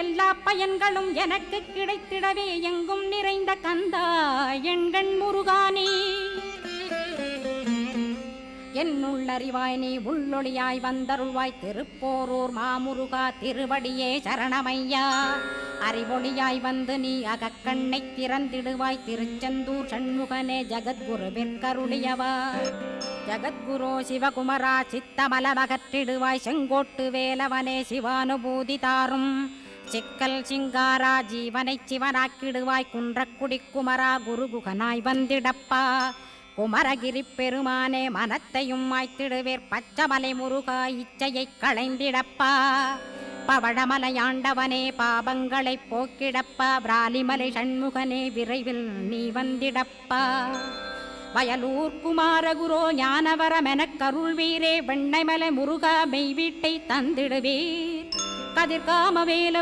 எல்லா பயன்களும் எனக்கு கிடைத்திடவே எங்கும் நிறைந்த கந்தா எண்கண் முருகானே. என்னுள்ளறிவாய் நீ உள்ளொளியாய் வந்தருள்வாய் திருப்போரூர் மாமுருகா திருவடியே சரணமையா. அறிவொளியாய் வந்து நீ அகக்கண்ணை திறந்திடுவாய் திருச்செந்தூர் சண்முகனே ஜகத்குருவிற்கருளியவா. ஜகத்குரோ சிவகுமரா சித்தமலமகற்றிடுவாய் செங்கோட்டு வேலவனே சிவானுபூதி தாரும். சிக்கல் சிங்காரா ஜீவனை சிவனாக்கிடுவாய் குன்றக்குடி குமரா குருகுகனாய் வந்திடப்பா. குமரகிரி பெருமானே மனத்தையும் மாய்த்திடுவேர் பச்சமலை முருகா இச்சையை களைந்திடப்பா. பவழமலையாண்டவனே பாபங்களை போக்கிடப்பா. பிராலிமலை சண்முகனே விரைவில் நீ வந்திடப்பா. வயலூர் குமாரகுரோ ஞானவரமெனக் கருள்வீரே வெண்ணைமலை முருகா மெய் வீட்டை தந்திடுவீர். கதிர்காம வேலவ